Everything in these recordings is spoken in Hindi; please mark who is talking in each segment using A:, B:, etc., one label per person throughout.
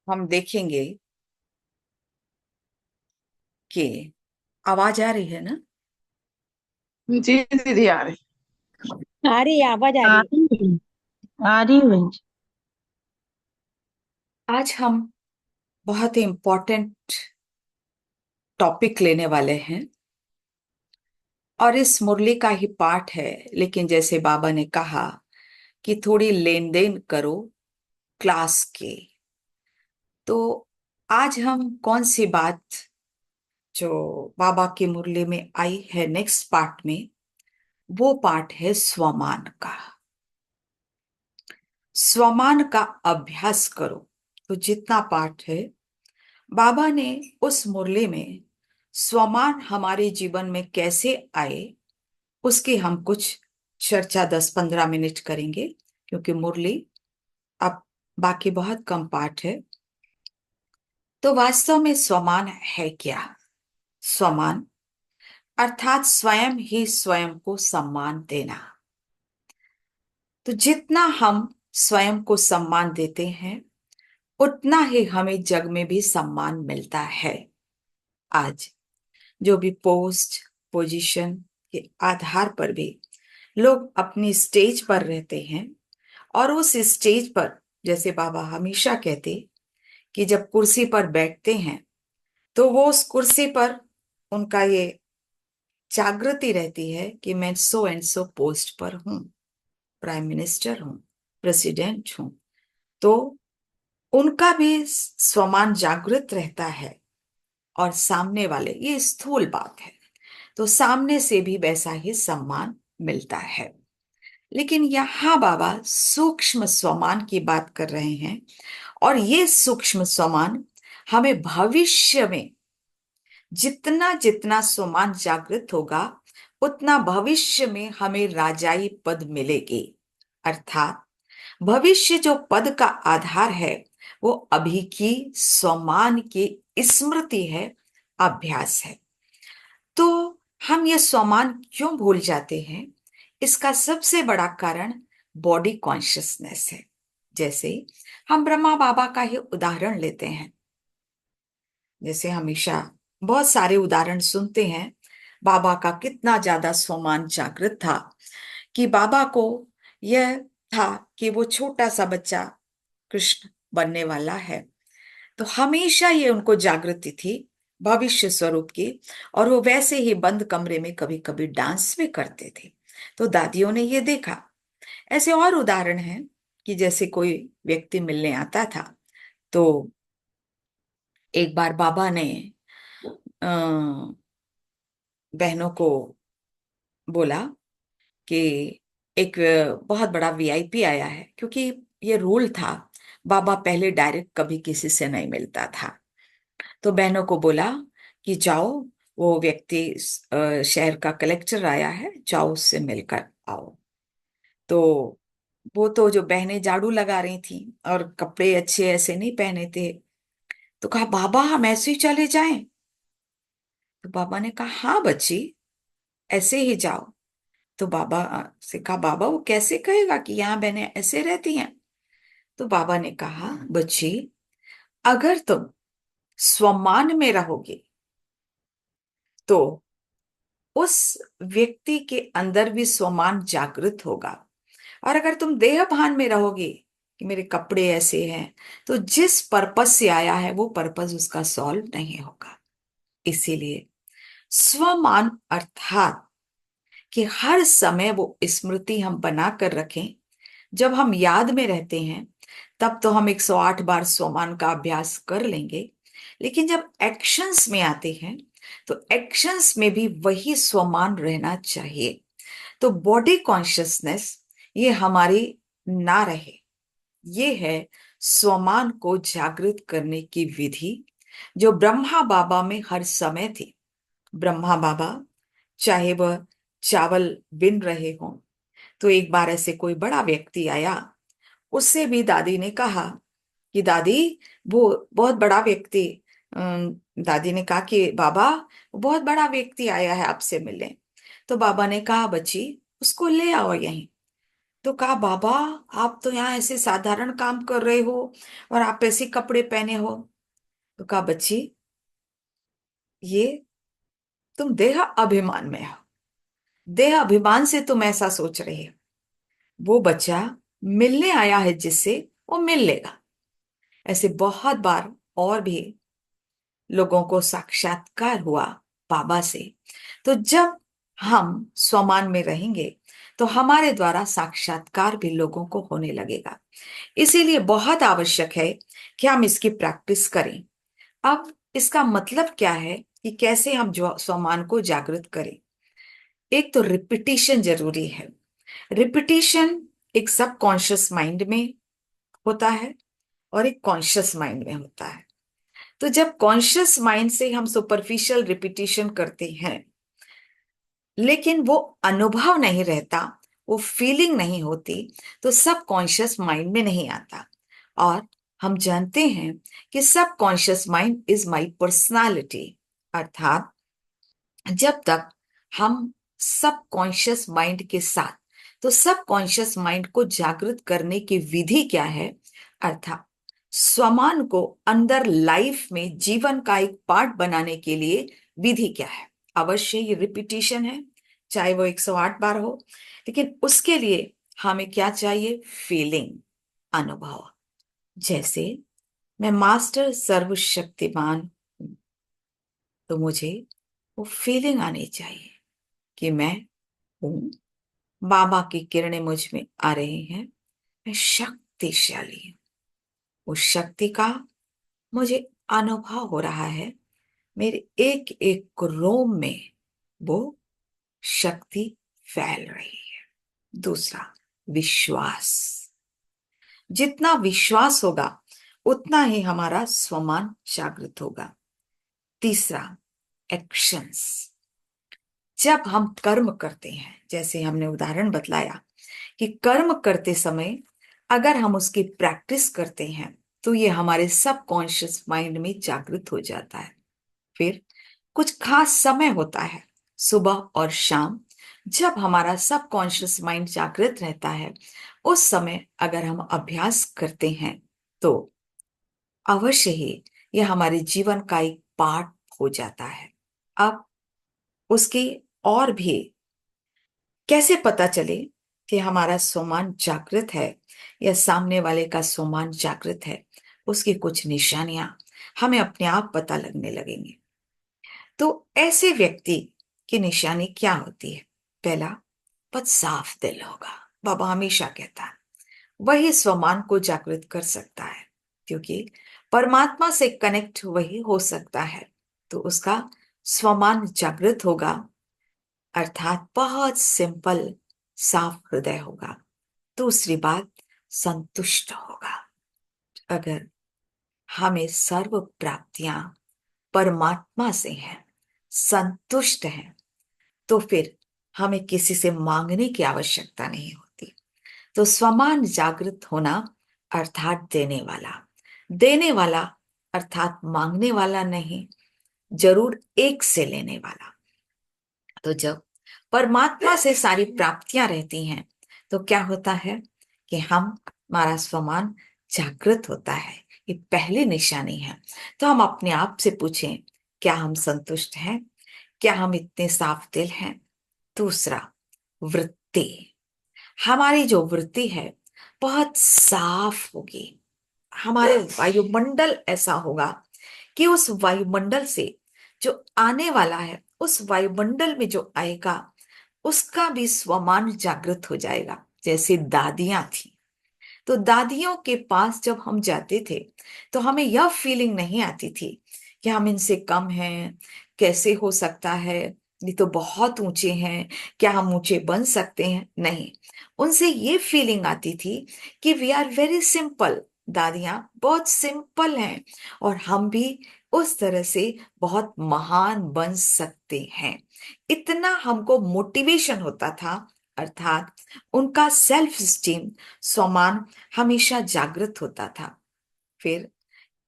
A: हम देखेंगे कि आवाज आ रही है ना।
B: जी दीदी आ रही।
C: आ रही है, आवाज आ
B: आ
C: रही है।
B: रही है। आ रही है बहन जी।
A: आज हम बहुत ही इम्पोर्टेंट टॉपिक लेने वाले हैं और इस मुरली का ही पाठ है। लेकिन जैसे बाबा ने कहा कि थोड़ी लेन देन करो क्लास के, तो आज हम कौन सी बात जो बाबा की मुरली में आई है नेक्स्ट पार्ट में, वो पार्ट है स्वमान का। स्वमान का अभ्यास करो। तो जितना पाठ है, बाबा ने उस मुरली में स्वमान हमारे जीवन में कैसे आए उसकी हम कुछ चर्चा 10-15 मिनट करेंगे, क्योंकि मुरली अब बाकी बहुत कम पाठ है। तो वास्तव में स्वमान है क्या? स्वमान अर्थात स्वयं ही स्वयं को सम्मान देना। तो जितना हम स्वयं को सम्मान देते हैं, उतना ही हमें जग में भी सम्मान मिलता है। आज जो भी पोस्ट पोजीशन के आधार पर भी लोग अपनी स्टेज पर रहते हैं, और उस स्टेज पर जैसे बाबा हमेशा कहते कि जब कुर्सी पर बैठते हैं तो वो उस कुर्सी पर उनका ये जागृति रहती है कि मैं सो एंड सो पोस्ट पर हूं, प्राइम मिनिस्टर हूं, प्रेसिडेंट हूं। तो उनका भी स्वमान जागृत रहता है, और सामने वाले, ये स्थूल बात है, तो सामने से भी वैसा ही सम्मान मिलता है। लेकिन यहाँ बाबा सूक्ष्म स्वमान की बात कर रहे हैं, और ये सूक्ष्म स्वमान हमें भविष्य में जितना जितना स्वमान जागृत होगा, उतना भविष्य में हमें राजाई पद मिलेगी। अर्थात भविष्य जो पद का आधार है, वो अभी की स्वमान की स्मृति है, अभ्यास है। तो हम ये स्वमान क्यों भूल जाते हैं? इसका सबसे बड़ा कारण बॉडी कॉन्शियसनेस है। जैसे हम ब्रह्मा बाबा का ही उदाहरण लेते हैं। जैसे हमेशा बहुत सारे उदाहरण सुनते हैं, बाबा का कितना ज्यादा स्वमान जागृत था कि बाबा को यह था कि वो छोटा सा बच्चा कृष्ण बनने वाला है। तो हमेशा ये उनको जागृति थी भविष्य स्वरूप की, और वो वैसे ही बंद कमरे में कभी कभी डांस भी करते थे। तो दादियों ने ये देखा। ऐसे और उदाहरण हैं कि जैसे कोई व्यक्ति मिलने आता था, तो एक बार बाबा ने बहनों को बोला कि एक बहुत बड़ा वीआईपी आया है, क्योंकि ये रूल था, बाबा पहले डायरेक्ट कभी किसी से नहीं मिलता था। तो बहनों को बोला कि जाओ, वो व्यक्ति शहर का कलेक्टर आया है, जाओ उससे मिलकर आओ। तो वो तो जो बहनें झाड़ू लगा रही थी और कपड़े अच्छे ऐसे नहीं पहने थे, तो कहा बाबा हम ऐसे ही चले जाएं? तो बाबा ने कहा हाँ बच्ची, ऐसे ही जाओ। तो बाबा से कहा बाबा वो कैसे कहेगा कि यहाँ बहनें ऐसे रहती हैं? तो बाबा ने कहा बच्ची, अगर तुम स्वमान में रहोगे तो उस व्यक्ति के अंदर भी स्वमान जागृत होगा। और अगर तुम देह भान में रहोगे कि मेरे कपड़े ऐसे हैं, तो जिस पर्पस से आया है वो पर्पस उसका सॉल्व नहीं होगा। इसीलिए स्वमान अर्थात कि हर समय वो स्मृति हम बना कर रखें। जब हम याद में रहते हैं तब तो हम 108 बार स्वमान का अभ्यास कर लेंगे, लेकिन जब एक्शंस में आते हैं तो एक्शंस में भी वही स्वमान रहना चाहिए। तो बॉडी कॉन्शियसनेस ये हमारी ना रहे, ये है स्वमान को जागृत करने की विधि, जो ब्रह्मा बाबा में हर समय थी। ब्रह्मा बाबा चाहे वह चावल बिन रहे हों, तो एक बार ऐसे कोई बड़ा व्यक्ति आया, उससे भी दादी ने कहा कि दादी वो बहुत बड़ा व्यक्ति, दादी ने कहा कि बाबा वो बहुत बड़ा व्यक्ति आया है आपसे मिलने। तो बाबा ने कहा बच्ची उसको ले आओ यहीं। तो कहा, बाबा आप तो यहाँ ऐसे साधारण काम कर रहे हो और आप ऐसे कपड़े पहने हो। तो कहा, बच्ची ये तुम देह अभिमान में हो, देह अभिमान से तुम ऐसा सोच रही हो। वो बच्चा मिलने आया है जिससे, वो मिल लेगा। ऐसे बहुत बार और भी लोगों को साक्षात्कार हुआ बाबा से। तो जब हम स्वमान में रहेंगे तो हमारे द्वारा साक्षात्कार भी लोगों को होने लगेगा। इसीलिए बहुत आवश्यक है कि हम इसकी प्रैक्टिस करें। अब इसका मतलब क्या है कि कैसे हम जो स्वमान को जागृत करें। एक तो रिपीटिशन जरूरी है। रिपीटिशन एक सबकॉन्शियस माइंड में होता है और एक कॉन्शियस माइंड में होता है। तो जब कॉन्शियस माइंड से हम सुपरफिशियल रिपीटिशन करते हैं लेकिन वो अनुभव नहीं रहता, वो फीलिंग नहीं होती, तो सबकॉन्शियस माइंड में नहीं आता। और हम जानते हैं कि subconscious mind is my personality. अर्थात जब तक हम सबकॉन्शियस माइंड के साथ, तो सबकॉन्शियस माइंड को जागृत करने की विधि क्या है, अर्थात स्वमान को अंदर लाइफ में जीवन का एक पार्ट बनाने के लिए विधि क्या है। अवश्य ये रिपीटिशन है, चाहे वो 108 बार हो, लेकिन उसके लिए हमें क्या चाहिए, फीलिंग, अनुभव। जैसे मैं मास्टर सर्वशक्तिमान हूं, तो मुझे वो फीलिंग आनी चाहिए कि मैं हूं, बाबा की किरणें मुझ में आ रही हैं, मैं शक्तिशाली हूं। उस शक्ति का मुझे अनुभव हो रहा है, मेरे एक एक रोम में वो शक्ति फैल रही है। दूसरा, विश्वास। जितना विश्वास होगा उतना ही हमारा स्वमान जागृत होगा। तीसरा, एक्शंस। जब हम कर्म करते हैं, जैसे हमने उदाहरण बतलाया कि कर्म करते समय अगर हम उसकी प्रैक्टिस करते हैं तो ये हमारे सबकॉन्शियस माइंड में जागृत हो जाता है। फिर कुछ खास समय होता है, सुबह और शाम, जब हमारा सबकॉन्शियस माइंड जागृत रहता है। उस समय अगर हम अभ्यास करते हैं तो अवश्य ही यह हमारे जीवन का एक पार्ट हो जाता है। अब उसकी और भी कैसे पता चले कि हमारा स्वमान जागृत है या सामने वाले का स्वमान जागृत है, उसकी कुछ निशानियां हमें अपने आप पता लगने लगेंगी। तो ऐसे व्यक्ति की निशानी क्या होती है? पहला, बहुत साफ दिल होगा। बाबा हमेशा कहता है वही स्वमान को जागृत कर सकता है, क्योंकि परमात्मा से कनेक्ट वही हो सकता है। तो उसका स्वमान जागृत होगा, अर्थात बहुत सिंपल, साफ हृदय होगा। दूसरी बात, संतुष्ट होगा। अगर हमें सर्व प्राप्तियां परमात्मा से हैं, संतुष्ट हैं, तो फिर हमें किसी से मांगने की आवश्यकता नहीं होती। तो स्वमान जागृत होना अर्थात देने वाला, देने वाला अर्थात मांगने वाला नहीं, जरूर एक से लेने वाला। तो जब परमात्मा से सारी प्राप्तियां रहती हैं तो क्या होता है कि हमारा स्वमान जागृत होता है। ये पहली निशानी है। तो हम अपने आप से पूछें, क्या हम संतुष्ट हैं? क्या हम इतने साफ दिल हैं? दूसरा, वृत्ति। हमारी जो वृत्ति है बहुत साफ होगी। हमारे वायुमंडल ऐसा होगा कि उस वायुमंडल से जो आने वाला है, उस वायुमंडल में जो आएगा उसका भी स्वमान जागृत हो जाएगा। जैसे दादियां थी, तो दादियों के पास जब हम जाते थे तो हमें यह फीलिंग नहीं आती थी कि हम इनसे कम हैं, कैसे हो सकता है, ये तो बहुत ऊंचे हैं, क्या हम ऊंचे बन सकते हैं? नहीं, उनसे ये फीलिंग आती थी कि वी आर वेरी सिंपल। दादियां बहुत सिंपल हैं और हम भी उस तरह से बहुत महान बन सकते हैं। इतना हमको मोटिवेशन होता था, अर्थात उनका सेल्फ स्टीम, स्वमान हमेशा जागृत होता था। फिर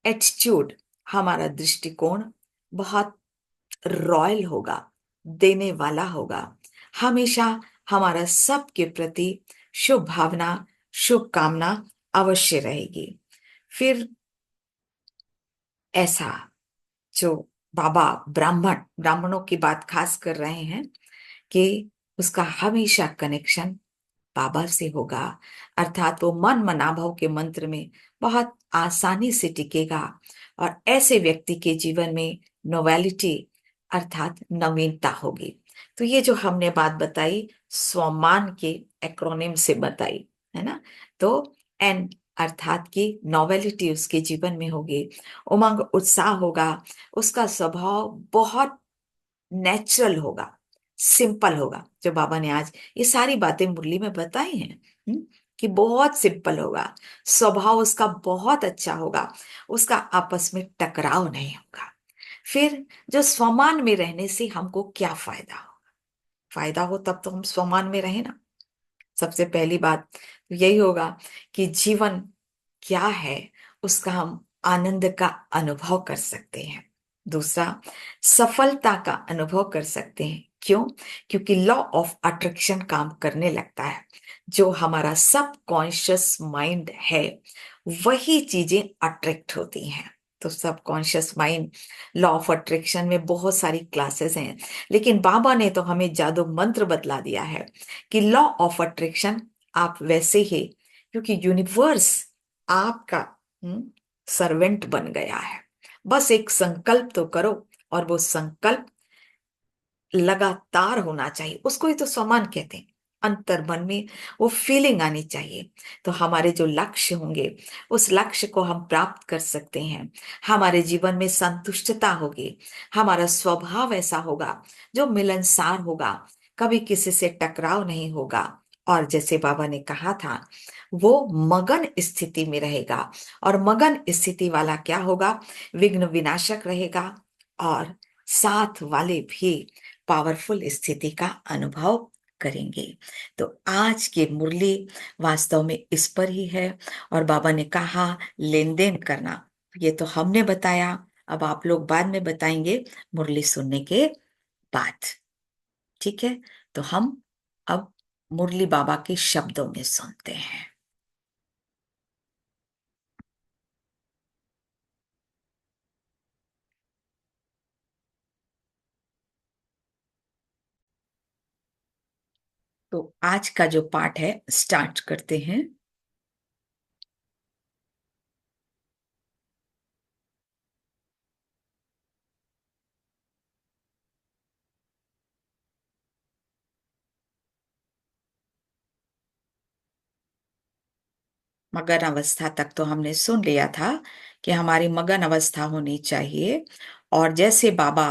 A: एटीट्यूड, हमारा दृष्टिकोण बहुत रॉयल होगा, देने वाला होगा। हमेशा हमारा सबके प्रति शुभ भावना, शुभ कामना अवश्य रहेगी। फिर ऐसा जो बाबा ब्राह्मणों की बात खास कर रहे हैं कि उसका हमेशा कनेक्शन बाबा से होगा, अर्थात वो मन मनाभव के मंत्र में बहुत आसानी से टिकेगा और ऐसे व्यक्ति के जीवन में नोवेलिटी अर्थात नवीनता होगी। तो ये जो हमने बात बताई स्वमान के एक्रोनिम से बताई है ना, तो एन अर्थात की नोवेलिटी उसके जीवन में होगी, उमंग उत्साह होगा, उसका स्वभाव बहुत नेचुरल होगा, सिंपल होगा। जो बाबा ने आज ये सारी बातें मुरली में बताई हैं, कि बहुत सिंपल होगा, स्वभाव उसका बहुत अच्छा होगा, उसका आपस में टकराव नहीं होगा। फिर जो स्वमान में रहने से हमको क्या फायदा होगा? फायदा हो तब तो हम स्वमान में रहे ना। सबसे पहली बात तो यही होगा कि जीवन क्या है उसका हम आनंद का अनुभव कर सकते हैं। दूसरा, सफलता का अनुभव कर सकते हैं। क्यों? क्योंकि लॉ ऑफ अट्रैक्शन काम करने लगता है। जो हमारा सब कॉन्शियस माइंड है वही चीजें अट्रैक्ट होती हैं। तो सब conscious mind, law of attraction में बहुत सारी क्लासेस हैं, लेकिन बाबा ने तो हमें जादू मंत्र बतला दिया है कि लॉ ऑफ अट्रैक्शन आप वैसे ही, क्योंकि यूनिवर्स आपका सर्वेंट बन गया है। बस एक संकल्प तो करो, और वो संकल्प लगातार होना चाहिए, उसको ही तो सम्मान कहते हैं। अंतर मन में वो फीलिंग आनी चाहिए, तो हमारे जो लक्ष्य होंगे उस लक्ष्य को हम प्राप्त कर सकते हैं। हमारे जीवन में संतुष्टता होगी, हमारा स्वभाव ऐसा होगा जो मिलनसार होगा, कभी किसी से टकराव नहीं होगा, और जैसे बाबा ने कहा था वो मगन स्थिति में रहेगा। और मगन स्थिति वाला क्या होगा? विघ्न विनाशक रहेगा, और साथ वाले भी पावरफुल स्थिति का अनुभव करेंगे। तो आज की मुरली वास्तव में इस पर ही है। और बाबा ने कहा लेन देन करना, ये तो हमने बताया, अब आप लोग बाद में बताएंगे मुरली सुनने के बाद। ठीक है, तो हम अब मुरली बाबा के शब्दों में सुनते हैं। तो आज का जो पाठ है स्टार्ट करते हैं। मगन अवस्था तक तो हमने सुन लिया था कि हमारी मगन अवस्था होनी चाहिए, और जैसे बाबा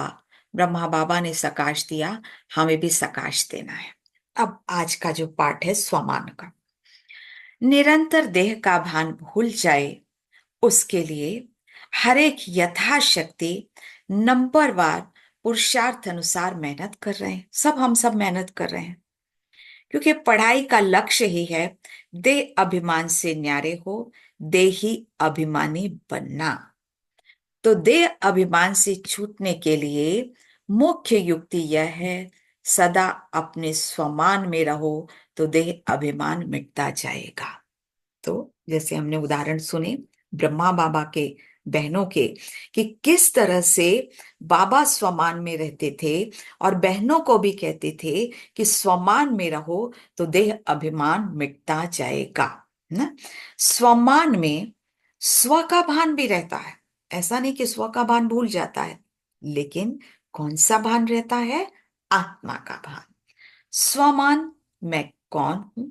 A: ब्रह्मा बाबा ने सकाश दिया हमें भी सकाश देना है। अब आज का जो पाठ है स्वमान का, निरंतर देह का भान भूल जाए उसके लिए हर एक यथाशक्ति नंबरवार पुरुषार्थ अनुसार मेहनत कर रहे हैं। हम सब मेहनत कर रहे हैं, क्योंकि पढ़ाई का लक्ष्य ही है देह अभिमान से न्यारे हो, देही अभिमानी बनना। तो देह अभिमान से छूटने के लिए मुख्य युक्ति यह है सदा अपने स्वमान में रहो, तो देह अभिमान मिटता जाएगा। तो जैसे हमने उदाहरण सुने ब्रह्मा बाबा के बहनों के, कि किस तरह से बाबा स्वमान में रहते थे और बहनों को भी कहते थे कि स्वमान में रहो तो देह अभिमान मिटता जाएगा ना। स्वमान में स्व का भान भी रहता है, ऐसा नहीं कि स्व का भान भूल जाता है, लेकिन कौन सा भान रहता है? आत्मा का भान। स्वमान मैं कौन हूं,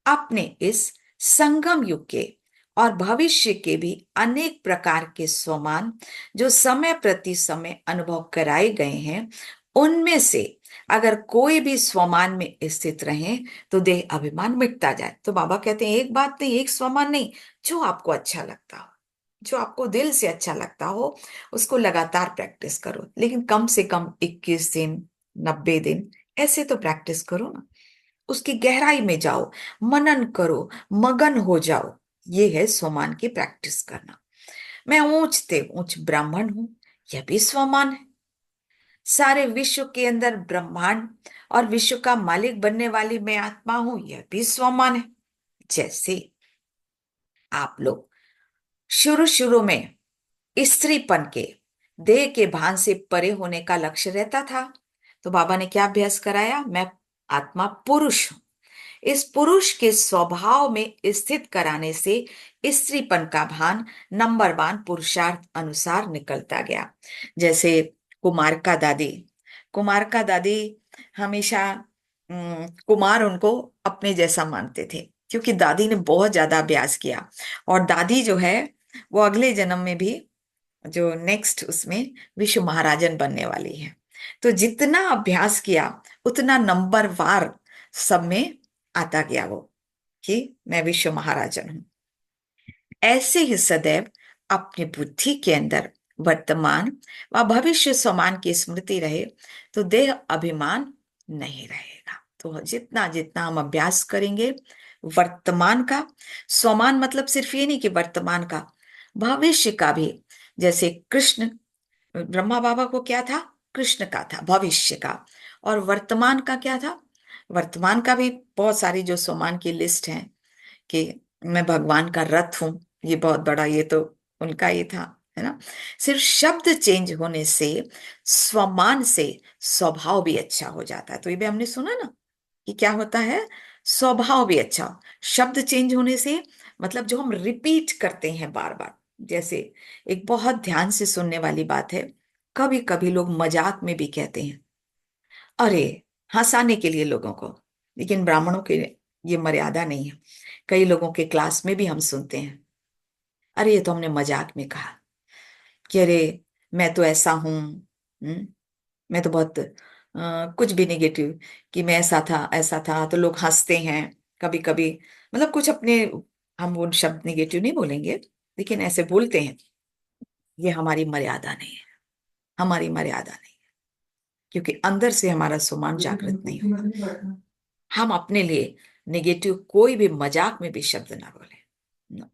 A: अपने इस संगम युग के और भविष्य के भी अनेक प्रकार के स्वमान जो समय प्रति समय अनुभव कराए गए हैं, उनमें से अगर कोई भी स्वमान में स्थित रहे तो देह अभिमान मिटता जाए। तो बाबा कहते हैं एक बात नहीं, एक स्वमान नहीं, जो आपको अच्छा लगता हो, जो आपको दिल से अच्छा लगता हो उसको लगातार प्रैक्टिस करो, लेकिन कम से कम 21 दिन 90 दिन ऐसे तो प्रैक्टिस करो ना। उसकी गहराई में जाओ, मनन करो, मगन हो जाओ। ये है स्वमान की प्रैक्टिस करना। मैं ऊंच से ऊंच ब्राह्मण हूं, यह भी स्वमान है। सारे विश्व के अंदर ब्रह्मांड और विश्व का मालिक बनने वाली मैं आत्मा हूं, यह भी स्वमान है। जैसे आप लोग शुरू शुरू में स्त्रीपन के देह के भान से परे होने का लक्ष्य रहता था, तो बाबा ने क्या अभ्यास कराया? मैं आत्मा पुरुष हूं। इस पुरुष के स्वभाव में स्थित कराने से स्त्रीपन का भान नंबरवान पुरुषार्थ अनुसार निकलता गया। जैसे कुमार का दादी हमेशा कुमार उनको अपने जैसा मानते थे, क्योंकि दादी ने बहुत ज्यादा अभ्यास किया। और दादी जो है वो अगले जन्म में भी, जो नेक्स्ट उसमें विश्व महाराजन बनने वाली है। तो जितना अभ्यास किया उतना नंबरवार सब में आता गया वो, कि मैं विश्व महाराजन हूं। ऐसे ही सदैव अपनी बुद्धि के अंदर वर्तमान व भविष्य समान की स्मृति रहे तो देह अभिमान नहीं रहेगा। तो जितना जितना हम अभ्यास करेंगे वर्तमान का, स्वमान मतलब सिर्फ ये नहीं कि वर्तमान का, भविष्य का भी। जैसे कृष्ण, ब्रह्मा बाबा को क्या था? कृष्ण का था भविष्य का। और वर्तमान का क्या था? वर्तमान का भी बहुत सारी जो स्वमान की लिस्ट है कि मैं भगवान का रथ हूं, ये बहुत बड़ा, ये तो उनका ही था, है ना। सिर्फ शब्द चेंज होने से स्वमान से स्वभाव भी अच्छा हो जाता है। तो ये भी हमने सुना ना कि क्या होता है? स्वभाव भी अच्छा, शब्द चेंज होने से, मतलब जो हम रिपीट करते हैं बार बार। जैसे एक बहुत ध्यान से सुनने वाली बात है, कभी कभी लोग मजाक में भी कहते हैं, अरे, हंसाने के लिए लोगों को, लेकिन ब्राह्मणों के ये मर्यादा नहीं है। कई लोगों के क्लास में भी हम सुनते हैं, अरे ये तो हमने मजाक में कहा कि अरे मैं तो ऐसा हूं, मैं तो बहुत कुछ भी नेगेटिव, कि मैं ऐसा था, तो लोग हंसते हैं कभी कभी। मतलब कुछ अपने, हम वो शब्द नेगेटिव नहीं बोलेंगे, लेकिन ऐसे बोलते हैं। ये हमारी मर्यादा नहीं है, हमारी मर्यादा नहीं, क्योंकि अंदर से हमारा सम्मान जागृत नहीं हो। हम अपने लिए नेगेटिव कोई भी मजाक में भी शब्द ना बोले, न।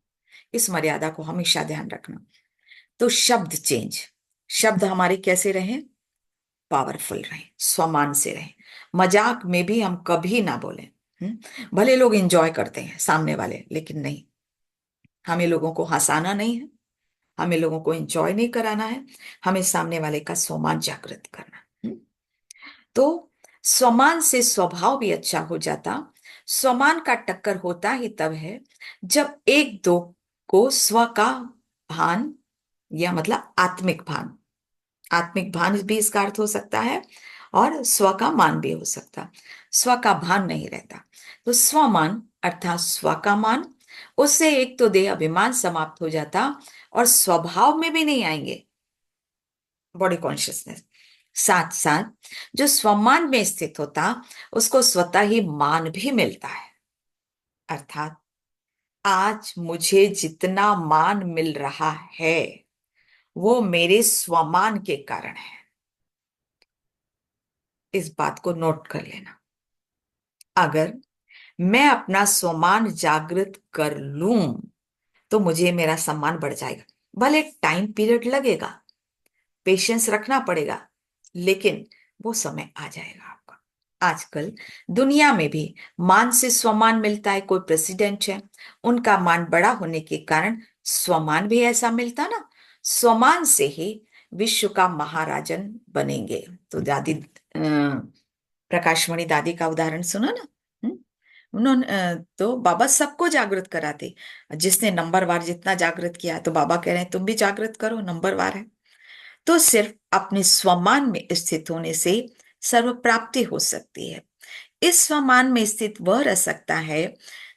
A: इस मर्यादा को हमेशा ध्यान रखना। तो शब्द चेंज, शब्द हमारे कैसे रहें? पावरफुल रहें, स्वमान से रहें। मजाक में भी हम कभी ना बोलें। भले लोग एंजॉय करते हैं सामने वाले, लेकिन नहीं, हमें लोगों को हंसाना नहीं है, हमें लोगों को एंजॉय नहीं कराना है, हमें सामने वाले का सम्मान जागृत करना। तो स्वमान से स्वभाव भी अच्छा हो जाता। स्वमान का टक्कर होता ही तब है जब एक दो को स्व का भान, या मतलब आत्मिक भान, आत्मिक भान भी इसका अर्थ हो सकता है, और स्व का मान भी हो सकता। स्व का भान नहीं रहता, तो स्वमान अर्थात स्व का मान, उससे एक तो देह अभिमान समाप्त हो जाता, और स्वभाव में भी नहीं आएंगे बॉडी कॉन्शियसनेस। साथ साथ जो स्वमान में स्थित होता उसको स्वतः ही मान भी मिलता है। अर्थात आज मुझे जितना मान मिल रहा है वो मेरे स्वमान के कारण है। इस बात को नोट कर लेना। अगर मैं अपना स्वमान जागृत कर लूं तो मुझे मेरा सम्मान बढ़ जाएगा। भले टाइम पीरियड लगेगा, पेशेंस रखना पड़ेगा, लेकिन वो समय आ जाएगा आपका। आजकल दुनिया में भी मान से स्वमान मिलता है। कोई प्रेसिडेंट है, उनका मान बड़ा होने के कारण स्वमान भी ऐसा मिलता ना, स्वमान से ही विश्व का महाराजन बनेंगे। तो दादी प्रकाशमणि दादी का उदाहरण सुना ना। हम्म? उन्होंने तो बाबा सबको जागृत कराते। जिसने नंबरवार जितना जागृत किया, तो बाबा कह रहे हैं तुम भी जागृत करो, नंबरवार है। तो सिर्फ अपने स्वमान में स्थित होने से सर्व प्राप्ति हो सकती है। इस स्वमान में स्थित वह रह सकता है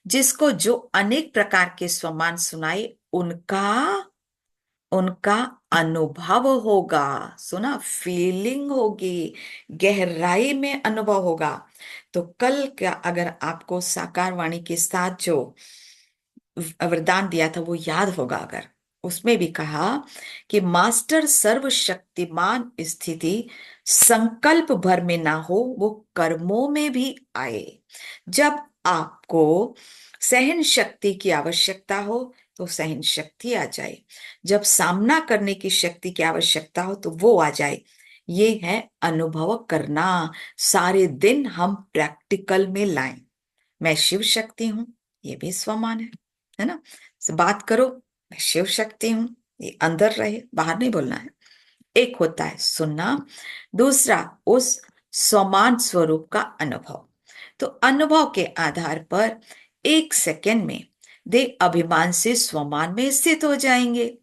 A: जिसको जो अनेक प्रकार के स्वमान सुनाए उनका उनका अनुभव होगा। सुना, फीलिंग होगी, गहराई में अनुभव होगा। तो कल क्या, अगर आपको साकार वाणी के साथ जो वरदान दिया था वो याद होगा, अगर उसमें भी कहा कि मास्टर सर्वशक्तिमान स्थिति संकल्प भर में ना हो, वो कर्मों में भी आए। जब आपको सहन शक्ति की आवश्यकता हो तो सहन शक्ति आ जाए, जब सामना करने की शक्ति की आवश्यकता हो तो वो आ जाए। ये है अनुभव करना। सारे दिन हम प्रैक्टिकल में लाएं। मैं शिव शक्ति हूं, ये भी स्वमान है ना। बात करो, मैं शिव शक्ति हूं, ये अंदर रहे, बाहर नहीं बोलना है। एक होता है सुनना, दूसरा उस समान स्वरूप का अनुभव। तो अनुभव के आधार पर 1 सेकंड में दे अभिमान से स्वमान में स्थित हो जाएंगे।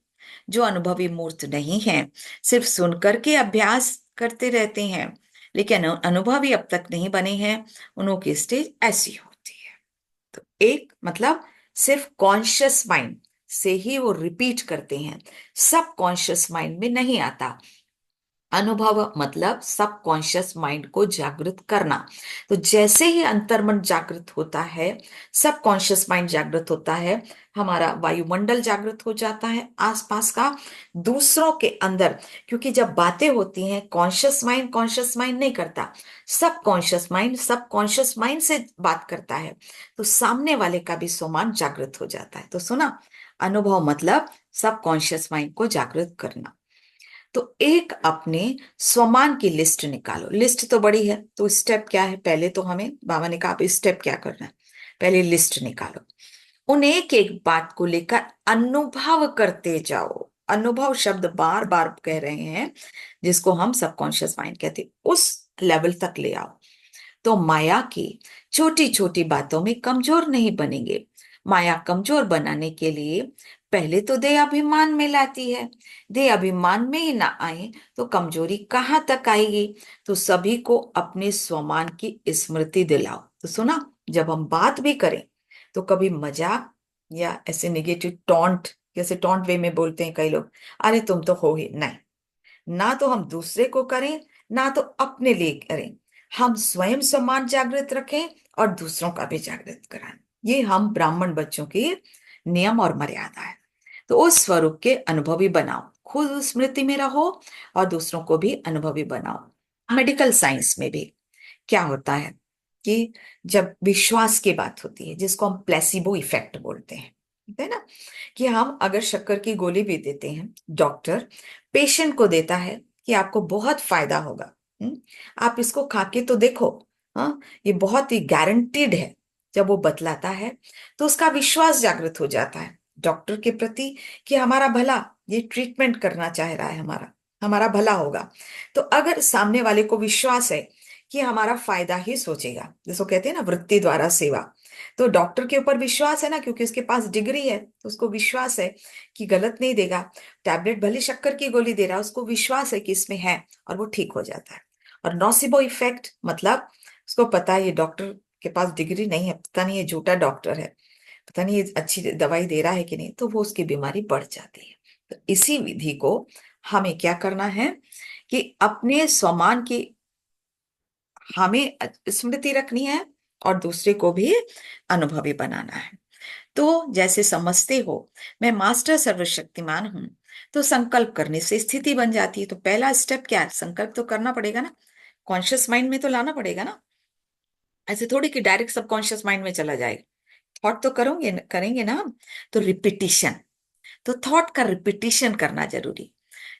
A: जो अनुभवी मूर्त नहीं है, सिर्फ सुन करके अभ्यास करते रहते हैं, लेकिन अनुभवी अब तक नहीं बने हैं, उन्हों की स्टेज ऐसी होती है। तो एक मतलब सिर्फ कॉन्शियस माइंड से ही वो रिपीट करते हैं, सब कॉन्शियस माइंड में नहीं आता। अनुभव मतलब सब कॉन्शियस माइंड को जागृत करना। तो जैसे ही अंतर्मन जागृत होता है, सब कॉन्शियस माइंड जागृत होता है, हमारा वायुमंडल जागृत हो जाता है आसपास का, दूसरों के अंदर। क्योंकि जब बातें होती हैं, कॉन्शियस माइंड नहीं करता, सब कॉन्शियस माइंड से बात करता है, तो सामने वाले का भी स्वमान जागृत हो जाता है। तो सुना, अनुभव मतलब सब कॉन्शियस माइंड को जागृत करना। तो एक अपने स्वमान की लिस्ट निकालो। लिस्ट तो बड़ी है, तो स्टेप क्या है, पहले तो हमें बाबा ने कहा स्टेप क्या करना है, पहले लिस्ट निकालो। उन एक एक बात को लेकर अनुभव करते जाओ। अनुभव शब्द बार बार कह रहे हैं, जिसको हम सबकॉन्शियस माइंड कहते हैं, उस लेवल तक ले आओ। तो माया की छोटी छोटी बातों में कमजोर नहीं बनेंगे। माया कमजोर बनाने के लिए पहले तो देह अभिमान में लाती है। देह अभिमान में ही ना आए तो कमजोरी कहाँ तक आएगी। तो सभी को अपने स्वमान की स्मृति दिलाओ। तो सुना, जब हम बात भी करें तो कभी मजाक या ऐसे निगेटिव टॉन्ट, जैसे टॉन्ट वे में बोलते हैं कई लोग, अरे तुम तो हो ही नहीं, ना तो हम दूसरे को करें, ना तो अपने लिए करें। हम स्वयं सम्मान जागृत रखें और दूसरों का भी जागृत कराएं। ये हम ब्राह्मण बच्चों की नियम और मर्यादा है। तो उस स्वरूप के अनुभवी बनाओ, खुद उस स्मृति में रहो और दूसरों को भी अनुभवी बनाओ। मेडिकल साइंस में भी क्या होता है कि जब विश्वास की बात होती है, जिसको हम प्लेसिबो इफेक्ट बोलते हैं, ठीक है ना, कि हम अगर शक्कर की गोली भी देते हैं, डॉक्टर पेशेंट को देता है कि आपको बहुत फायदा होगा, आप इसको खा के तो देखो, हाँ, ये बहुत ही गारंटीड है। जब वो बतलाता है तो उसका विश्वास जागृत हो जाता है डॉक्टर के प्रति, कि हमारा भला, ये ट्रीटमेंट करना चाह रहा है, हमारा हमारा भला होगा। तो अगर सामने वाले को विश्वास है कि हमारा फायदा ही सोचेगा, जिसको कहते हैं ना वृत्ति द्वारा सेवा, तो डॉक्टर के ऊपर विश्वास है ना, क्योंकि उसके पास डिग्री है, तो उसको विश्वास है कि गलत नहीं देगा। टैबलेट भले शक्कर की गोली दे रहा है, उसको विश्वास है कि इसमें है, और वो ठीक हो जाता है। और नोसिबो इफेक्ट मतलब उसको पता है ये डॉक्टर के पास डिग्री नहीं है, पता नहीं ये झूठा डॉक्टर है, पता नहीं ये अच्छी दवाई दे रहा है कि नहीं, तो वो उसकी बीमारी बढ़ जाती है। तो इसी विधि को हमें क्या करना है कि अपने स्वमान की हमें स्मृति रखनी है और दूसरे को भी अनुभवी बनाना है। तो जैसे समझते हो मैं मास्टर सर्वशक्तिमान हूं, तो संकल्प करने से स्थिति बन जाती है। तो पहला स्टेप क्या है, संकल्प तो करना पड़ेगा ना, कॉन्शियस माइंड में तो लाना पड़ेगा ना। ऐसे थोड़ी कि डायरेक्ट सबकॉन्शियस माइंड में चला जाएगा, थॉट तो करोगे करेंगे ना हम। तो रिपीटिशन, तो थॉट का रिपीटिशन करना जरूरी।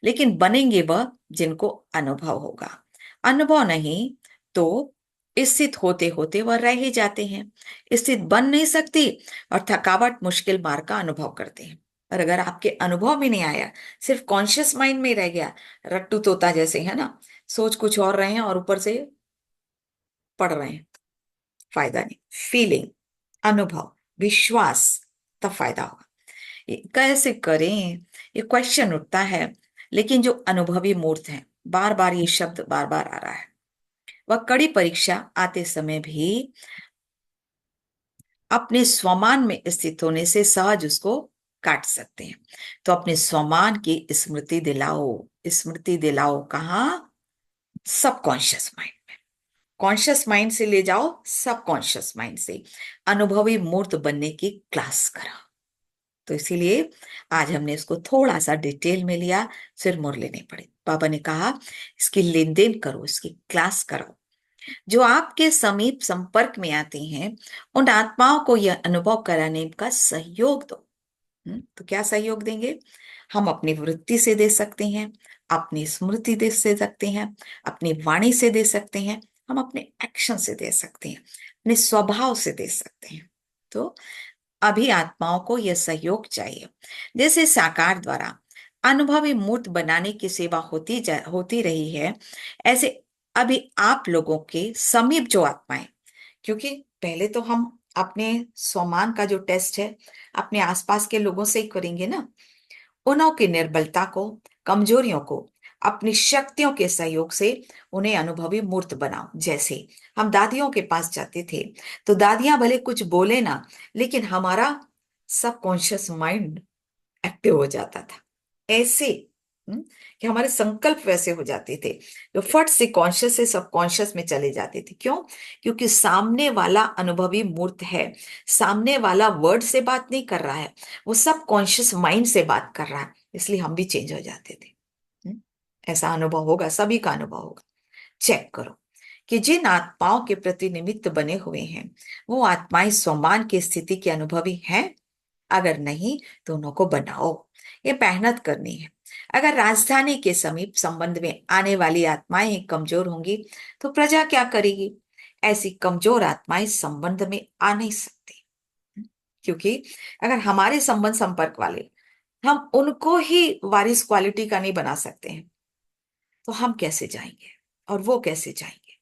A: लेकिन बनेंगे वह जिनको अनुभव होगा। अनुभव नहीं तो स्थित होते होते वह रह ही जाते हैं, स्थित बन नहीं सकती, और थकावट मुश्किल मार्ग का अनुभव करते हैं। पर अगर आपके अनुभव में नहीं आया, सिर्फ कॉन्शियस माइंड में रह गया, रट्टू तोता जैसे है ना, सोच कुछ और रहे हैं और ऊपर से पढ़ रहे हैं, फायदा नहीं। फीलिंग, अनुभव, विश्वास, तब फायदा होगा। ये कैसे करें, ये क्वेश्चन उठता है। लेकिन जो अनुभवी मूर्त हैं, बार बार ये शब्द बार बार आ रहा है, वह कड़ी परीक्षा आते समय भी अपने स्वमान में स्थित होने से सहज उसको काट सकते हैं। तो अपने स्वमान की स्मृति दिलाओ। स्मृति दिलाओ कहाँ, सबकॉन्शियस माइंड में। कॉन्शियस माइंड से ले जाओ सबकॉन्शियस माइंड से, अनुभवी मूर्त बनने की क्लास कराओ। तो इसीलिए आज हमने इसको थोड़ा सा डिटेल में लिया, सिर मुर लेने पड़े। बाबा ने कहा इसकी लेन देन करो, इसकी क्लास करो। जो आपके समीप संपर्क में आते हैं, उन आत्माओं को यह अनुभव कराने का सहयोग दो। तो क्या सहयोग देंगे? हम अपनी वृत्ति से दे सकते हैं, अपनी स्मृति दे सकते हैं, अपनी वाणी से दे सकते हैं, हम अपने एक्शन से दे सकते हैं, अपने स्वभाव से दे सकते हैं। तो अभी आत्माओं को यह सहयोग चाहिए। जैसे साकार द्वारा अनुभवी मूर्त बनाने की सेवा होती रही है, ऐसे अभी आप लोगों के समीप जो आत्माएं, क्योंकि पहले तो हम अपने स्वमान का जो टेस्ट है अपने आसपास के लोगों से ही करेंगे ना। उन्हों की निर्बलता को, कमजोरियों को अपनी शक्तियों के सहयोग से उन्हें अनुभवी मूर्त बनाओ। जैसे हम दादियों के पास जाते थे तो दादियां भले कुछ बोले ना, लेकिन हमारा सबकॉन्शियस माइंड एक्टिव हो जाता था। ऐसे कि हमारे संकल्प वैसे हो जाते थे जो फट से कॉन्शियस से सबकॉन्शियस में चले जाते थे। क्यों? क्योंकि सामने वाला अनुभवी मूर्त है, सामने वाला वर्ड से बात नहीं कर रहा है, वो सब कॉन्शियस माइंड से बात कर रहा है, इसलिए हम भी चेंज हो जाते थे। ऐसा अनुभव होगा, सभी का अनुभव होगा। चेक करो कि जिन आत्माओं के प्रति निमित्त बने हुए हैं वो आत्माएं स्वमान की स्थिति के अनुभवी हैं। अगर नहीं तो उनको बनाओ, ये मेहनत करनी है। अगर राजधानी के समीप संबंध में आने वाली आत्माएं कमजोर होंगी तो प्रजा क्या करेगी? ऐसी कमजोर आत्माएं संबंध में आ नहीं सकती, क्योंकि अगर हमारे संबंध संपर्क वाले हम उनको ही वारिस क्वालिटी का नहीं बना सकते हैं तो हम कैसे जाएंगे और वो कैसे जाएंगे?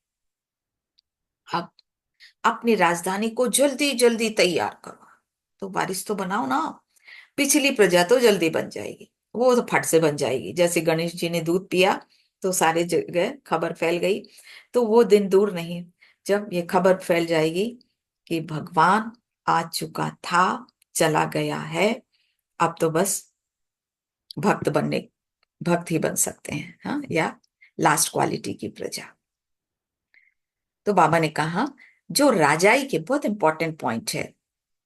A: अब अपनी राजधानी को जल्दी जल्दी तैयार करो, तो वारिस तो बनाओ ना। पिछली प्रजा तो जल्दी बन जाएगी, वो तो फट से बन जाएगी। जैसे गणेश जी ने दूध पिया तो सारे जगह खबर फैल गई, तो वो दिन दूर नहीं जब ये खबर फैल जाएगी कि भगवान आ चुका था, चला गया है, अब तो बस भक्त बनने भक्त ही बन सकते हैं, हाँ, या लास्ट क्वालिटी की प्रजा। तो बाबा ने कहा जो राजाई के बहुत इंपॉर्टेंट पॉइंट है,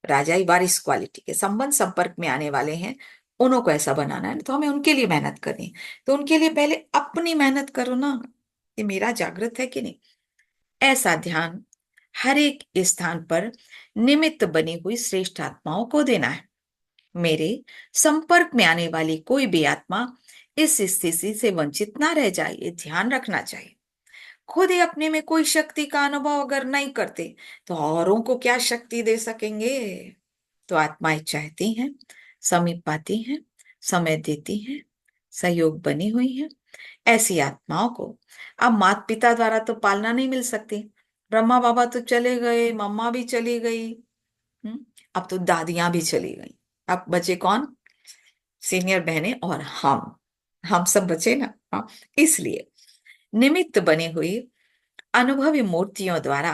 A: राजाई वारिस क्वालिटी के संबंध संपर्क में आने वाले हैं, उन्हों को ऐसा बनाना है तो हमें उनके लिए मेहनत करनी है। तो उनके लिए पहले अपनी मेहनत करो ना, ये मेरा जागृत है कि नहीं। ऐसा ध्यान हर एक स्थान पर निमित्त बनी हुई श्रेष्ठ आत्माओं को देना है। मेरे संपर्क में आने वाली कोई भी आत्मा इस स्थिति से वंचित ना रह जाए, ये ध्यान रखना चाहिए। खुद ही अपने में कोई शक्ति का अनुभव अगर नहीं करते तो औरों को क्या शक्ति दे सकेंगे? तो आत्माएं चाहती हैं, समीप आती हैं, समय देती हैं, सहयोग बनी हुई है। ऐसी आत्माओं को अब माता पिता द्वारा तो पालना नहीं मिल सकती। ब्रह्मा बाबा तो चले गए, मम्मा भी चली गई, अब तो दादियां भी चली गई। अब बचे कौन? सीनियर बहनें और हम सब बचे ना। हाँ, इसलिए निमित्त बनी हुई अनुभवी मूर्तियों द्वारा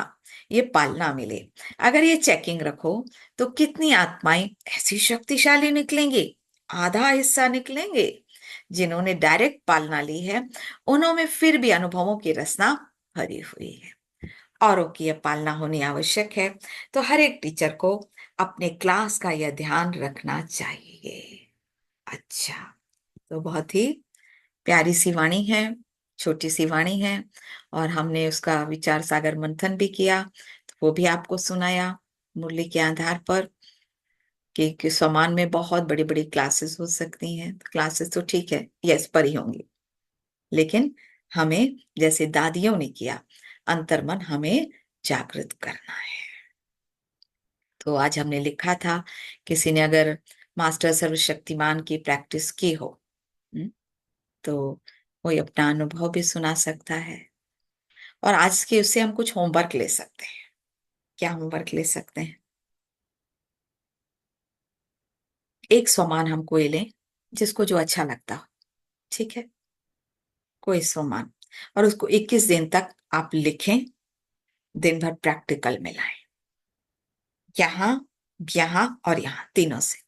A: ये पालना मिले। अगर ये चेकिंग रखो तो कितनी आत्माएं ऐसी शक्तिशाली निकलेंगी, आधा हिस्सा निकलेंगे। जिन्होंने डायरेक्ट पालना ली है उन्होंने फिर भी अनुभवों की रचना भरी हुई है, औरों की यह पालना होनी आवश्यक है। तो हर एक टीचर को अपने क्लास का यह ध्यान रखना चाहिए। अच्छा, तो बहुत ही प्यारी सी वाणी है, छोटी सी वाणी है, और हमने उसका विचार सागर मंथन भी किया, तो वो भी आपको सुनाया मुरली के आधार पर कि समान में बहुत बड़ी बड़ी क्लासेस हो सकती हैं। क्लासेस तो ठीक है, यस, पर ही होंगी, लेकिन हमें जैसे दादियों ने किया अंतर्मन हमें जागृत करना है। तो आज हमने लिखा था किसी ने अगर मास्टर सर्वशक्तिमान की प्रैक्टिस की हो, तो कोई अपना अनुभव भी सुना सकता है, और आज के उससे हम कुछ होमवर्क ले सकते हैं। क्या होमवर्क ले सकते हैं? एक स्वमान हम कोई लें जिसको जो अच्छा लगता हो, ठीक है, कोई स्वमान, और उसको 21 दिन तक आप लिखें, दिन भर प्रैक्टिकल में लाएं, यहाँ यहाँ और यहाँ तीनों से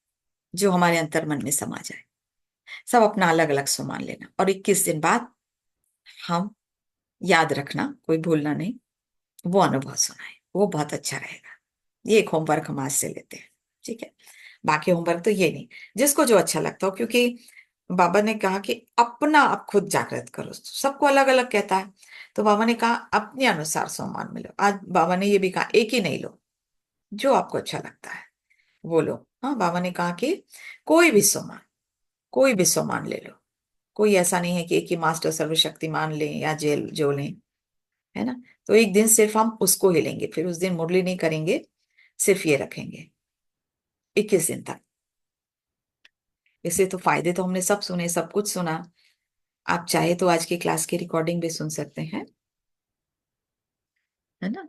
A: जो हमारे अंतर्मन में समा जाए। सब अपना अलग अलग स्वमान लेना, और 21 दिन बाद हम याद रखना, कोई भूलना नहीं, वो अनुभव सुनाए, वो बहुत अच्छा रहेगा। ये एक होमवर्क हम आज से लेते हैं, ठीक है। बाकी होमवर्क तो ये नहीं, जिसको जो अच्छा लगता हो, क्योंकि बाबा ने कहा कि अपना आप खुद जागृत करो, सबको अलग अलग कहता है, तो बाबा ने कहा अपने अनुसार सम्मान मिलो। आज बाबा ने ये भी कहा एक ही नहीं लो, जो आपको अच्छा लगता है वो लो। हाँ, बाबा ने कहा कि कोई भी सोमान, कोई भी सोमान ले लो। कोई ऐसा नहीं है कि एक ही मास्टर सर्वशक्तिमान लें या जेल जो लें, है ना। तो एक दिन सिर्फ हम उसको ही लेंगे, फिर उस दिन मुरली नहीं करेंगे, सिर्फ ये रखेंगे 21 दिन तक। वैसे तो फायदे तो हमने सब सुने, सब कुछ सुना। आप चाहे तो आज की क्लास की रिकॉर्डिंग भी सुन सकते हैं, है ना।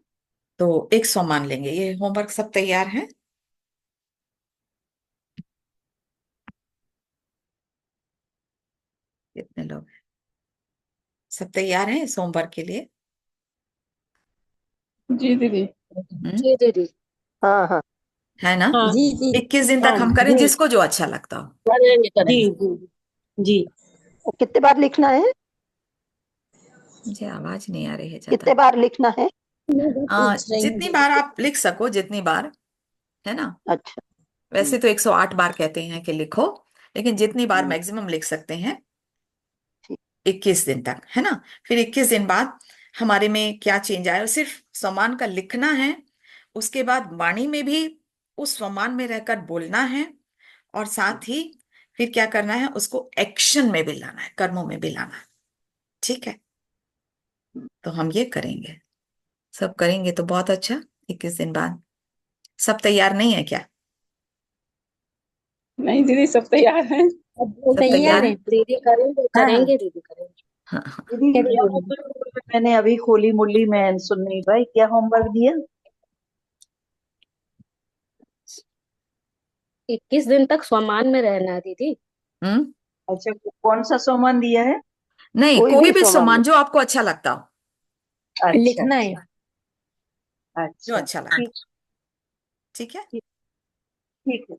A: तो एक सौ मान लेंगे। ये होमवर्क सब तैयार है? कितने लोग हैं? सब तैयार हैं इस होमवर्क के लिए?
B: जी दीदी।
A: हम्म,
C: जी दीदी। हाँ हाँ
A: है ना।
C: हाँ जी जी
A: 21 दिन तक
C: हाँ
A: हम करें,
C: जी
A: जिसको जो अच्छा लगता हो।
C: करेंगे करेंगे जी जी।
D: कितने बार लिखना है?
A: मुझे आवाज नहीं आ रही है ज्यादा।
D: कितने बार लिखना है?
C: पूछ रही हूँ
A: जितनी
C: दीदी
A: बार
C: से।
A: आप लिख सको, जितनी बार, है ना।
D: अच्छा।
A: वैसे तो 108 बार कहते हैं कि लिखो, लेकिन जितनी बार
D: हम्म,
A: मैक्सिमम लिख सकते हैं,
D: ठीक।
A: 21 दिन तक, है ना। फिर 21 दिन बाद हमारे में क्या चेंज आया, सिर्फ सम्मान का लिखना है। उसके बाद वाणी में भी उस सम्मान में रहकर बोलना है, और साथ ही फिर क्या करना है, उसको एक्शन में भी लाना है, कर्मों में भी लाना है। ठीक है, तो हम ये करेंगे, सब करेंगे तो बहुत अच्छा। 21 दिन बाद सब तैयार नहीं है क्या?
B: नहीं दीदी, सब तैयार हैं।
C: अब वो
A: सब
C: तैयार
A: तैयार
C: है
A: है?
C: दीदी, करेंगे
D: हाँ हाँ
C: करेंगे दीदी करेंगे।
A: हाँ हाँ।
D: दीदी,
C: क्या
D: क्या
C: दीदी?
D: होमवर्क मैंने अभी खोली मुरली में सुन नहीं पाई, क्या होमवर्क दिया?
C: 21 दिन तक स्वमान में रहना है दीदी।
A: हम्म।
D: अच्छा, कौन सा सामान दिया है?
A: नहीं,
D: कोई
A: कोई
D: भी
A: भी
D: सामान
A: सामान
D: लो।
A: जो आपको अच्छा लगता हो,
D: अच्छा
C: लिखना है।
D: अच्छा।
A: जो
D: अच्छा,
A: अच्छा लगता
D: ठीक।
A: हो। ठीक है।
D: ठीक। ठीक है।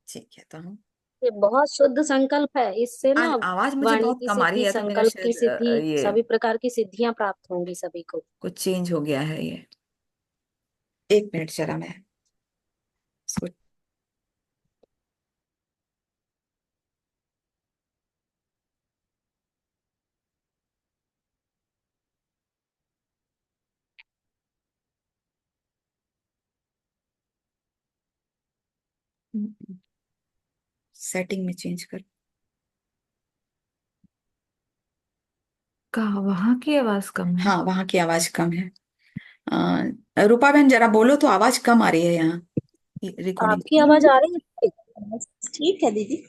A: ठीक है, तो हम
C: ये बहुत शुद्ध संकल्प है, इससे
A: आज
C: ना
A: आवाज मुझे
C: वाणी
A: बहुत
C: की
A: कम आ रही
C: सिद्धि,
A: है, तो मेरा
C: संकल्प की
A: शायद
C: सिद्धि,
A: ये
C: सभी प्रकार की सिद्धियां प्राप्त होंगी सभी को।
A: कुछ चेंज हो गया है ये। 1 मिनट जरा, मैं इसको सेटिंग में चेंज कर। कहा वहां की आवाज कम है? हाँ, वहां की आवाज कम है। रूपा बहन जरा बोलो, तो आवाज कम आ रही है यहाँ रिकॉर्डिंग।
C: आपकी आवाज आ रही है?
D: ठीक है दीदी।